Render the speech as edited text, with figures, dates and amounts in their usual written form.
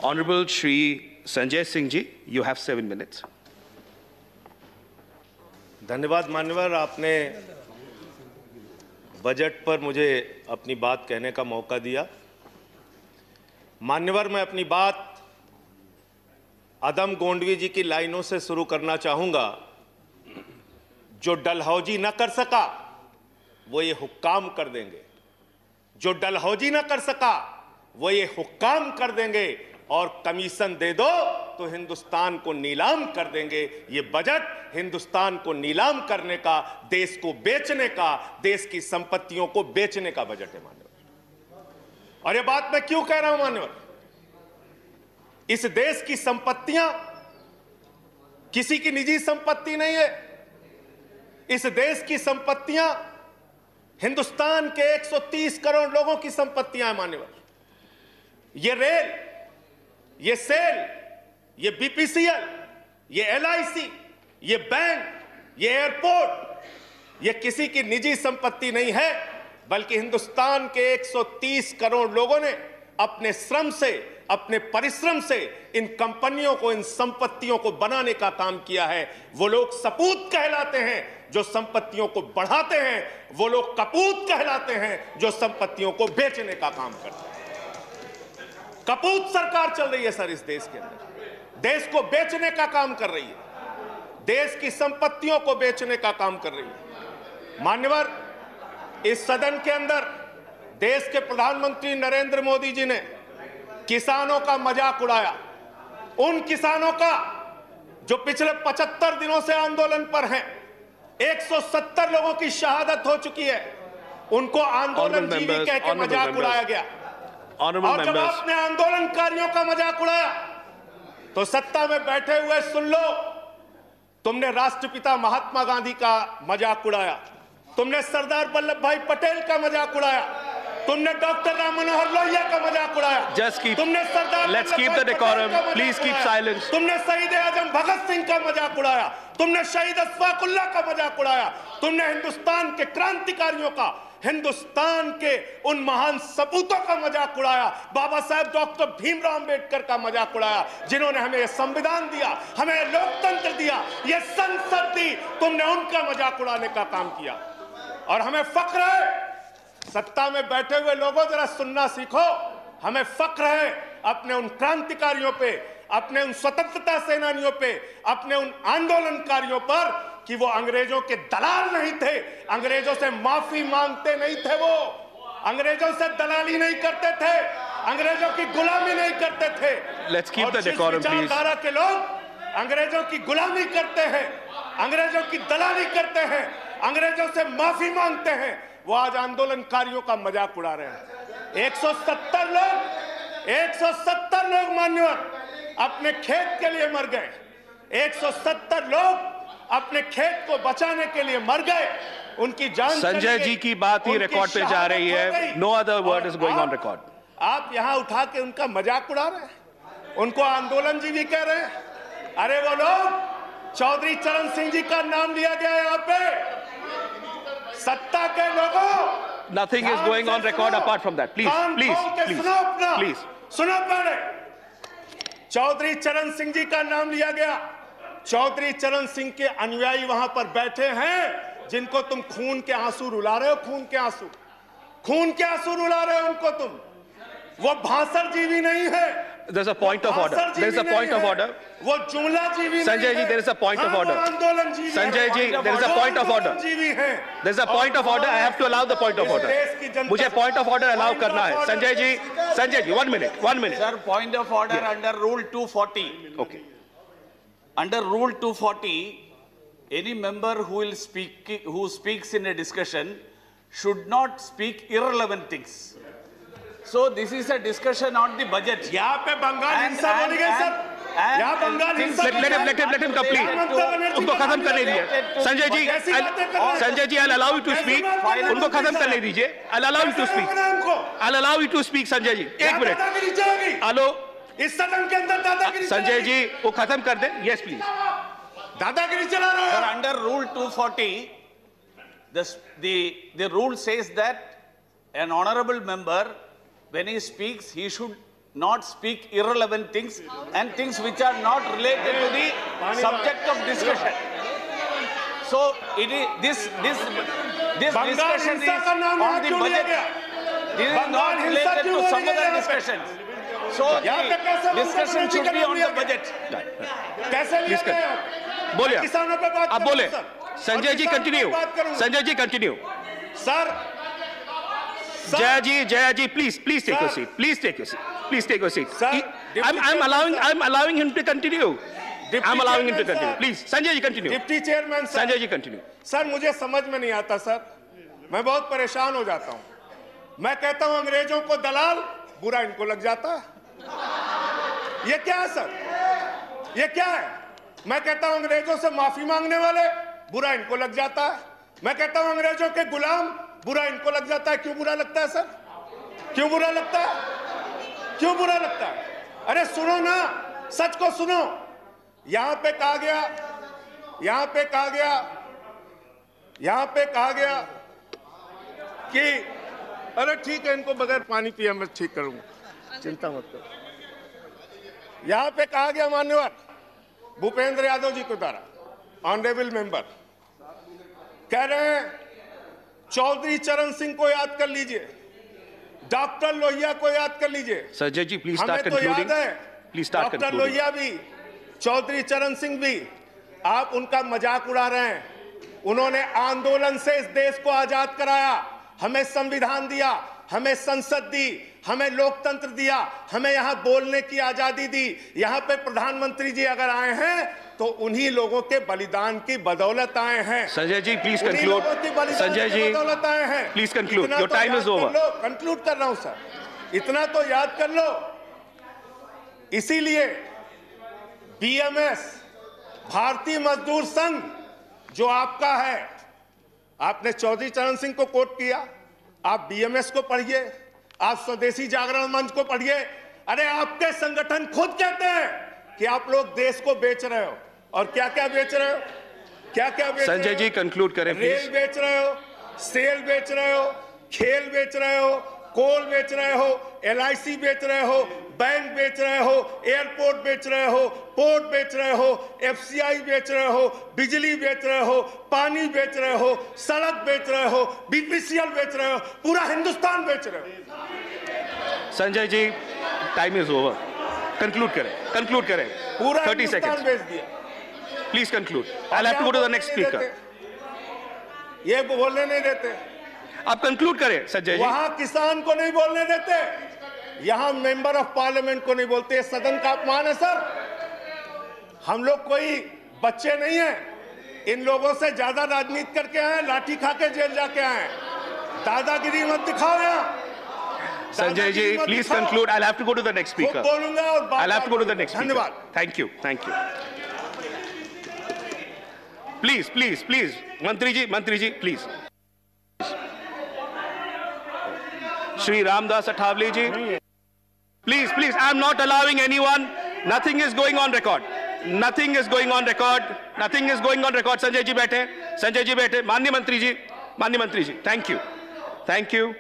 Honorable Shri Sanjay Singh ji, you have 7 minutes. धन्यवाद मान्यवर, आपने बजट पर मुझे अपनी बात कहने का मौका दिया। मान्यवर, मैं अपनी बात अदम गोंडवी जी की लाइनों से शुरू करना चाहूंगा। जो डलहौजी न कर सका वो ये हुक्काम कर देंगे, जो डलहौजी न कर सका वो ये हुक्काम कर देंगे, और कमीशन दे दो तो हिंदुस्तान को नीलाम कर देंगे। ये बजट हिंदुस्तान को नीलाम करने का, देश को बेचने का, देश की संपत्तियों को बेचने का बजट है मान्यवर। और ये बात मैं क्यों कह रहा हूं मान्यवर? इस देश की संपत्तियां किसी की निजी संपत्ति नहीं है। इस देश की संपत्तियां हिंदुस्तान के 130 करोड़ लोगों की संपत्तियां हैं मान्यवर। ये रेल, ये सेल, ये बीपीसीएल, ये एलआईसी, ये बैंक, ये एयरपोर्ट, ये किसी की निजी संपत्ति नहीं है, बल्कि हिंदुस्तान के 130 करोड़ लोगों ने अपने श्रम से, अपने परिश्रम से इन कंपनियों को, इन संपत्तियों को बनाने का काम किया है। वो लोग सपूत कहलाते हैं जो संपत्तियों को बढ़ाते हैं, वो लोग कपूत कहलाते हैं जो संपत्तियों को बेचने का काम करते हैं। कपूत सरकार चल रही है सर इस देश के अंदर, देश को बेचने का काम कर रही है, देश की संपत्तियों को बेचने का काम कर रही है। मान्यवर, इस सदन के अंदर देश के प्रधानमंत्री नरेंद्र मोदी जी ने किसानों का मजाक उड़ाया। उन किसानों का जो पिछले 75 दिनों से आंदोलन पर हैं, 170 लोगों की शहादत हो चुकी है, उनको आंदोलन जीवी कह के मजाक उड़ाया गया। और जब आपने आंदोलनकारियों का मजाक उड़ाया तो सत्ता में बैठे हुए सुन लो, तुमने राष्ट्रपिता महात्मा गांधी का मजाक उड़ाया, तुमने सरदार वल्लभ भाई पटेल का मजाक उड़ाया, तुमने डॉक्टर राम मनोहर लोहिया का मजाक उड़ाया, तुमने सरदार Let's keep the decorum. Please keep silence. तुमने शहीद आजम भगत सिंह का मजाक उड़ाया, तुमने शहीद अशफाकुल्लाह का मजाक उड़ाया, तुमने हिंदुस्तान के क्रांतिकारियों का, हिंदुस्तान के उन महान सपूतों का मजाक उड़ाया, बाबा साहेब डॉक्टर भीमराव अंबेडकर का मजाक उड़ाया, जिन्होंने हमें संविधान दिया, हमें लोकतंत्र दिया, ये संसद दी। तुमने उनका मजाक उड़ाने का काम किया। और हमें फक्र है, सत्ता में बैठे हुए लोगों जरा सुनना सीखो, हमें फक्र है अपने उन क्रांतिकारियों पे, अपने उन स्वतंत्रता सेनानियों पे, अपने उन आंदोलनकारियों पर कि वो अंग्रेजों के दलाल नहीं थे, अंग्रेजों से माफी मांगते नहीं थे, वो अंग्रेजों से दलाली नहीं करते थे, अंग्रेजों की गुलामी नहीं करते थे। Let's keep the decorum, please. विचारधारा के लोग अंग्रेजों की गुलामी करते हैं, अंग्रेजों की दलाली करते हैं, अंग्रेजों से माफी मांगते हैं, वो आज आंदोलनकारियों का मजाक उड़ा रहे हैं। 170 लोग मान्यवर अपने खेत के लिए मर गए, 170 लोग अपने खेत को बचाने के लिए मर गए, उनकी जान। संजय जी की बात ही रिकॉर्ड पे जा रही है, no other word is going on record. आप यहां उठा के उनका मजाक उड़ा रहे हैं, उनको आंदोलन जीवी कह रहे हैं। अरे वो लोग, चौधरी चरण सिंह जी का नाम लिया गया यहाँ पे, सत्ता के लोगों। Nothing is going on record apart from that. Please. सुनो पहले, चौधरी चरण सिंह जी का नाम लिया गया। चौधरी चरण सिंह के अनुयायी वहां पर बैठे हैं, जिनको तुम खून के आंसू रुला रहे हो, खून के आंसू रुला रहे हो उनको तुम। वो भाषण जीवी नहीं है। There's a point of order. वो जुमला जीवी। Sanjay ji, there is a point of order. आंदोलन जीवी। Sanjay ji, there is a point of order. There is a point of order. I have to allow the point of order. मुझे point of order allow करना है। Sanjay ji, 1 minute. Sir, point of order under Rule 240. Okay. Under Rule 240, any member who speaks in a discussion should not speak irrelevant things. So this is a discussion on the budget. यहाँ पे बंगाल हिंसा बोली गई sir. यहाँ बंगाल हिंसा। Let him complete. उनको खत्म करने दीजिए। Sanjay ji, I'll allow you to speak. उनको खत्म करने दीजिए। I'll allow you to speak, Sanjay ji. 1 मिनट। हेलो। इस सदन के अंदर दादागिरी। संजय जी, वो खत्म कर दे। Yes, please. दादागिरी चला रहे हो। Sir, under Rule 240, the rule says that an honorable member, when he speaks, he should not speak irrelevant things and things which are not related to the subject of discussion. So it is this discussion is on the budget. This is not related to some other discussions. So the discussion should be on the budget. Please कर बोलिए, आप बोले। Sanjay ji continue, Sanjay ji continue. Sir Jaya ji, please take your seat. Please take your seat. Please take your seat. I'm allowing him to continue. I'm allowing him to continue. Please, Sanjay ji continue. Deputy chairman sir, Sanjay ji continue. Sir मुझे समझ में नहीं आता sir, मैं बहुत परेशान हो जाता हूं। मैं कहता हूं अंग्रेजों को दलाल, बुरा इनको लग जाता है। ये क्या है सर? ये क्या है? मैं कहता हूं अंग्रेजों से माफी मांगने वाले, बुरा इनको लग जाता है। मैं कहता हूं अंग्रेजों के गुलाम, बुरा इनको लग जाता है। क्यों बुरा लगता है सर? क्यों बुरा लगता है? क्यों बुरा लगता है? अरे सुनो ना, सच को सुनो। यहां पे कहा गया कि अरे ठीक है, इनको बगैर पानी पिए मैं ठीक करूंगा, चिंता मत करो। यहां पे कहा गया मान्यवर भूपेंद्र यादव जी के द्वारा, ऑनरेबल मेंबर कह रहे हैं चौधरी चरण सिंह को याद कर लीजिए, डॉक्टर लोहिया को याद कर लीजिए। संजय जी प्लीज स्टार्ट हमें तो याद है प्लीज स्टार्ट डॉक्टर लोहिया भी, चौधरी चरण सिंह भी, आप उनका मजाक उड़ा रहे हैं। उन्होंने आंदोलन से इस देश को आजाद कराया, हमें संविधान दिया, हमें संसद दी, हमें लोकतंत्र दिया, हमें यहां बोलने की आजादी दी। यहां पे प्रधानमंत्री जी अगर आए हैं तो उन्हीं लोगों के बलिदान की बदौलत आए हैं। Sanjay ji please conclude. संजय जी बदौलत आए हैं। Please conclude, your time is over. Conclude कर रहा हूं सर, इतना तो याद कर लो। इसीलिए बीएमएस, भारतीय मजदूर संघ जो आपका है, आपने चौधरी चरण सिंह को कोट किया, आप बीएमएस को पढ़िए, आप स्वदेशी जागरण मंच को पढ़िए। अरे आपके संगठन खुद कहते हैं कि आप लोग देश को बेच रहे हो। और क्या क्या बेच रहे हो? क्या क्या बेच रहे हो? संजय जी कंक्लूड करें प्लीज। रेल बेच रहे हो, सेल बेच रहे हो, खेल बेच रहे हो, कोल बेच रहे हो, एलआईसी बेच रहे हो, बैंक बेच रहे हो, एयरपोर्ट बेच रहे हो, पोर्ट बेच रहे हो, एफसीआई बेच रहे हो, बिजली बेच रहे हो, पानी बेच रहे हो, सड़क बेच रहे हो, बीपीसीएल बेच रहे हो, पूरा हिंदुस्तान बेच रहे हो। Sanjay ji time is over, conclude करें पूरा 30 हिंदुस्तान seconds बेच दिया। Please conclude. I have to go to the next speaker. ये बोलने नहीं देते, आप कंक्लूड करें संजय जी। वहां किसान को नहीं बोलने देते, यहां मेंबर ऑफ पार्लियामेंट को नहीं बोलते। सदन का अपमान है सर। हम लोग कोई बच्चे नहीं हैं, इन लोगों से ज्यादा राजनीति करके आए, लाठी खा के जेल जाके आए। दादागिरी मत दिखाओ यहाँ। Sanjay ji please conclude. I have to go to the next speaker. बोलूंगा और I have to go to the next. धन्यवाद। Thank you. प्लीज मंत्री जी please. Shri Ramdas Athawale ji please I am not allowing anyone. Nothing is going on record. Sanjay ji बैठे। माननीय मंत्री जी thank you.